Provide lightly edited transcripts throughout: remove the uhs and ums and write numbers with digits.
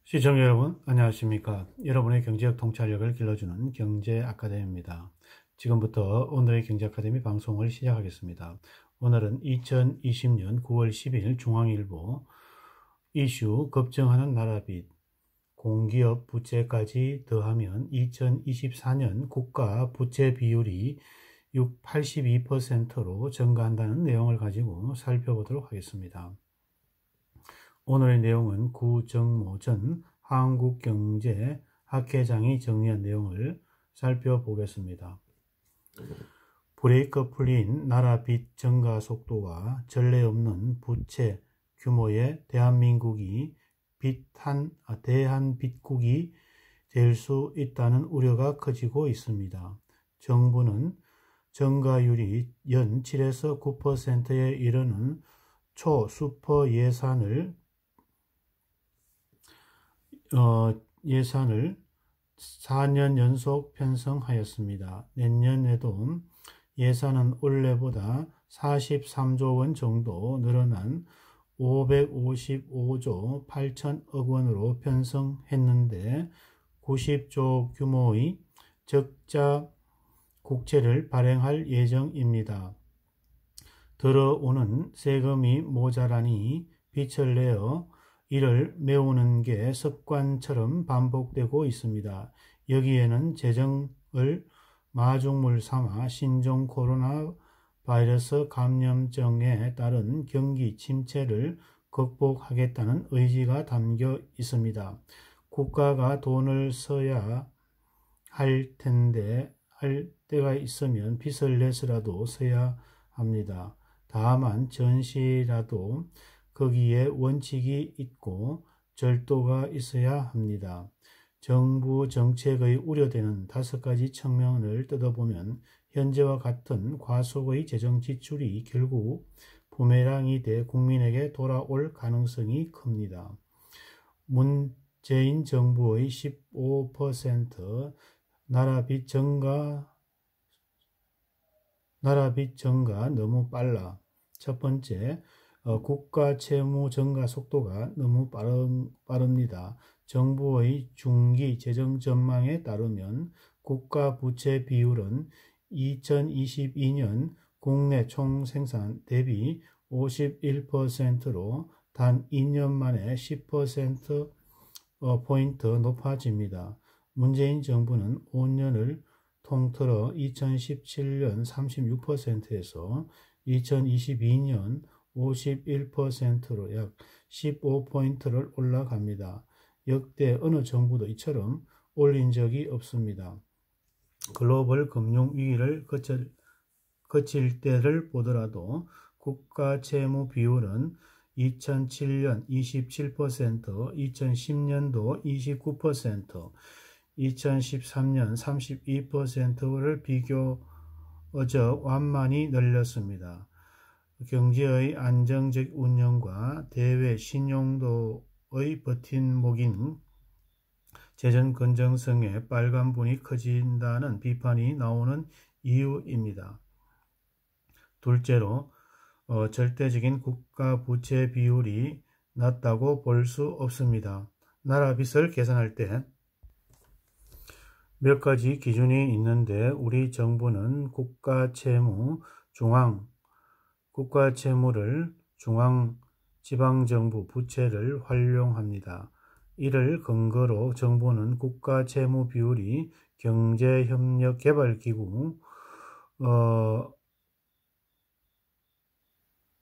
시청자 여러분, 안녕하십니까? 여러분의 경제적 통찰력을 길러주는 경제아카데미입니다. 지금부터 오늘의 경제아카데미 방송을 시작하겠습니다. 오늘은 2020년 9월 10일 중앙일보 이슈 급증하는 나라빚, 공기업 부채까지 더하면 2024년 국가 부채 비율이 82%로 증가한다는 내용을 가지고 살펴보도록 하겠습니다. 오늘의 내용은 구정모 전 한국경제학회장이 정리한 내용을 살펴보겠습니다. 브레이크 풀린 나라 빚 증가 속도와 전례 없는 부채 규모의 대한민국이 대한빚국이 될 수 있다는 우려가 커지고 있습니다. 정부는 증가율이 연 7에서 9%에 이르는 초슈퍼 예산을 4년 연속 편성하였습니다. 내년에도 예산은 올해보다 43조 원 정도 늘어난 555조 8천억 원으로 편성했는데 90조 규모의 적자 국채를 발행할 예정입니다. 들어오는 세금이 모자라니 빚을 내어 이를 메우는 게 습관처럼 반복되고 있습니다. 여기에는 재정을 마중물 삼아 신종 코로나 바이러스 감염증에 따른 경기 침체를 극복하겠다는 의지가 담겨 있습니다. 국가가 돈을 써야 할 때가 있으면 빚을 내서라도 써야 합니다. 다만 전시라도 거기에 원칙이 있고 절도가 있어야 합니다. 정부 정책의 우려되는 5가지 측면을 뜯어보면 현재와 같은 과속의 재정 지출이 결국 부메랑이 돼 국민에게 돌아올 가능성이 큽니다. 문재인 정부의 15% 나라빚 증가 너무 빨라. 첫 번째, 국가 채무 증가 속도가 너무 빠릅니다. 정부의 중기 재정 전망에 따르면 국가 부채 비율은 2022년 국내 총생산 대비 51%로 단 2년 만에 10%포인트 높아집니다. 문재인 정부는 5년을 통틀어 2017년 36%에서 2022년 51%로 약 15포인트를 올라갑니다. 역대 어느 정부도 이처럼 올린 적이 없습니다. 글로벌 금융 위기를 거칠 때를 보더라도 국가 채무 비율은 2007년 27%, 2010년도 29%, 2013년 32%를 비교적 완만히 늘렸습니다. 경제의 안정적 운영과 대외 신용도의 버팀목인 재정 건전성에 빨간불이 커진다는 비판이 나오는 이유입니다. 둘째로, 절대적인 국가 부채 비율이 낮다고 볼 수 없습니다. 나라 빚을 계산할 때 몇 가지 기준이 있는데 우리 정부는 국가 채무를 지방정부 부채를 활용합니다. 이를 근거로 정부는 국가 채무 비율이 경제협력개발기구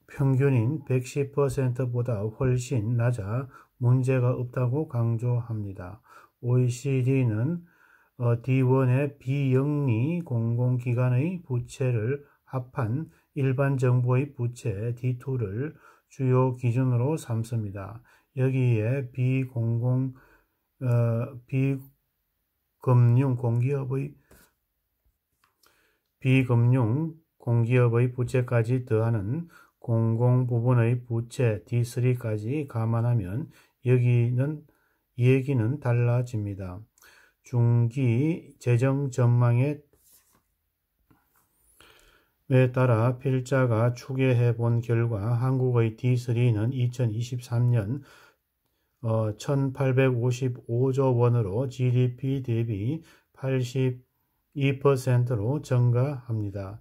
평균인 110%보다 훨씬 낮아 문제가 없다고 강조합니다. OECD는 D1의 비영리 공공기관의 부채를 합한 일반 정부의 부채 D2를 주요 기준으로 삼습니다. 여기에 비금융 공기업의 부채까지 더하는 공공 부분의 부채 D3까지 감안하면 얘기는 달라집니다. 중기 재정 전망에 따라 필자가 추계해 본 결과 한국의 D3는 2023년 1855조 원으로 GDP 대비 82%로 증가합니다.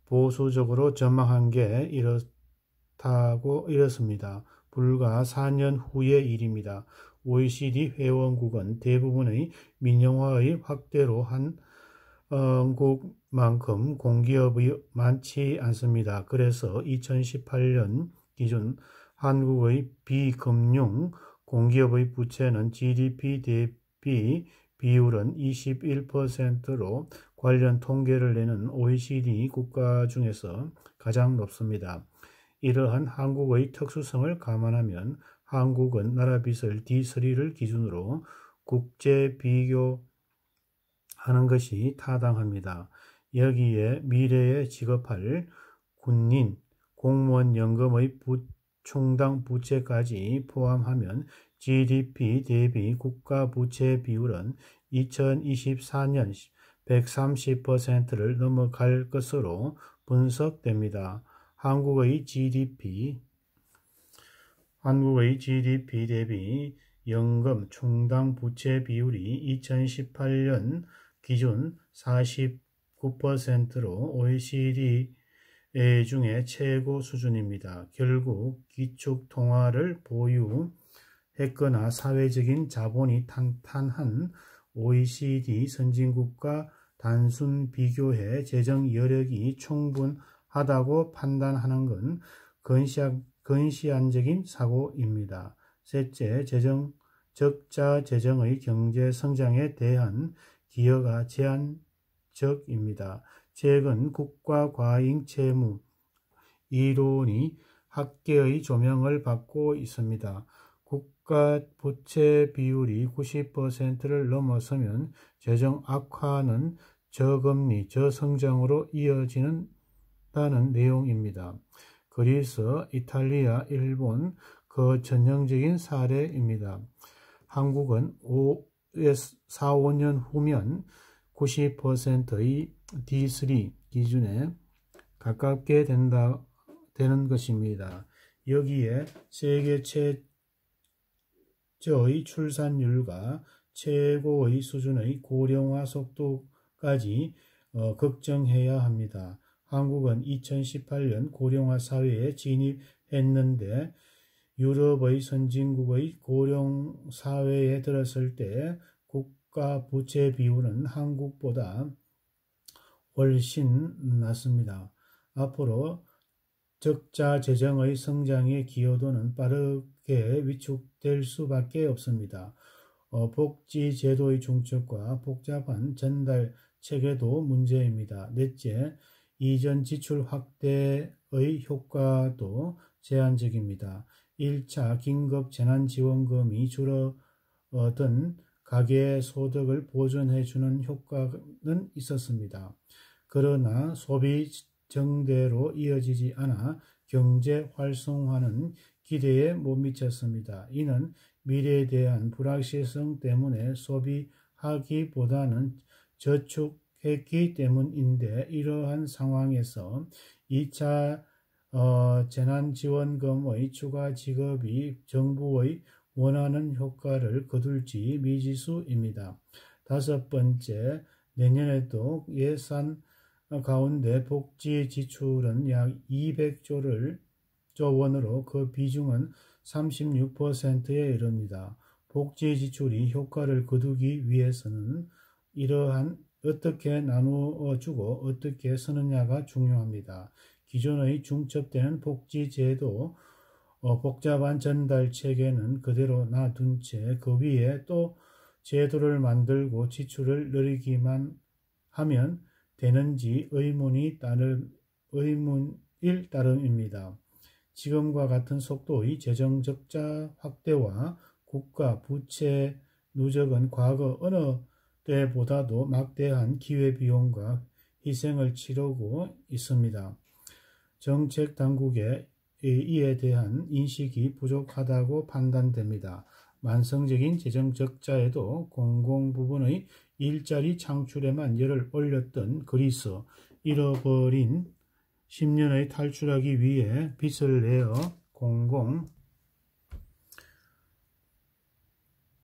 보수적으로 전망한 게 이렇습니다. 불과 4년 후의 일입니다. OECD 회원국은 대부분의 민영화의 확대로 한국만큼 공기업이 많지 않습니다. 그래서 2018년 기준 한국의 비금융 공기업의 부채는 GDP 대비 비율은 21%로 관련 통계를 내는 OECD 국가 중에서 가장 높습니다. 이러한 한국의 특수성을 감안하면 한국은 나라빚을 D3를 기준으로 국제 비교하는 것이 타당합니다. 여기에 미래에 지급할 군인, 공무원 연금의 충당 부채까지 포함하면 GDP 대비 국가 부채 비율은 2024년 130%를 넘어갈 것으로 분석됩니다. 한국의 GDP 대비 연금 충당 부채 비율이 2018년 기준 49%로 OECD 중에 최고 수준입니다. 결국 기축통화를 보유했거나 사회적인 자본이 탄탄한 OECD 선진국과 단순 비교해 재정 여력이 충분하다고 판단하는 건 근시안적인 사고입니다. 셋째, 적자 재정의 경제 성장에 대한 기여가 제한적입니다. 최근 국가 과잉 채무 이론이 학계의 조명을 받고 있습니다. 국가 부채 비율이 90%를 넘어서면 재정 악화는 저금리, 저성장으로 이어진다는 내용입니다. 그리스, 이탈리아, 일본 그 전형적인 사례입니다. 한국은 4, 5년 후면 90%의 D3 기준에 가깝게 되는 것입니다. 여기에 세계 최저의 출산율과 최고의 수준의 고령화 속도까지 걱정해야 합니다. 한국은 2018년 고령화 사회에 진입했는데 유럽의 선진국의 고령 사회에 들었을 때 국가 부채 비율은 한국보다 훨씬 낮습니다. 앞으로 적자 재정의 성장의 기여도는 빠르게 위축될 수밖에 없습니다. 복지 제도의 중첩과 복잡한 전달 체계도 문제입니다. 넷째, 이전 지출 확대의 효과도 제한적입니다. 1차 긴급 재난지원금이 줄어든 가계 소득을 보존해주는 효과는 있었습니다. 그러나 소비 정대로 이어지지 않아 경제 활성화는 기대에 못 미쳤습니다. 이는 미래에 대한 불확실성 때문에 소비하기보다는 저축했기 때문인데 이러한 상황에서 2차 재난지원금의 추가 지급이 정부의 원하는 효과를 거둘지 미지수입니다. 다섯 번째, 내년에도 예산 가운데 복지 지출은 약 200조 원으로 그 비중은 36%에 이릅니다. 복지 지출이 효과를 거두기 위해서는 이러한 어떻게 나누어주고 어떻게 쓰느냐가 중요합니다. 기존의 중첩되는 복지제도 복잡한 전달 체계는 그대로 놔둔 채 그 위에 또 제도를 만들고 지출을 늘리기만 하면 되는지 의문일 따름입니다. 지금과 같은 속도의 재정 적자 확대와 국가 부채 누적은 과거 어느 때보다도 막대한 기회비용과 희생을 치르고 있습니다. 정책 당국의 이에 대한 인식이 부족하다고 판단됩니다. 만성적인 재정 적자에도 공공부문의 일자리 창출에만 열을 올렸던 그리스, 잃어버린 10년의 탈출하기 위해 빚을 내어 공공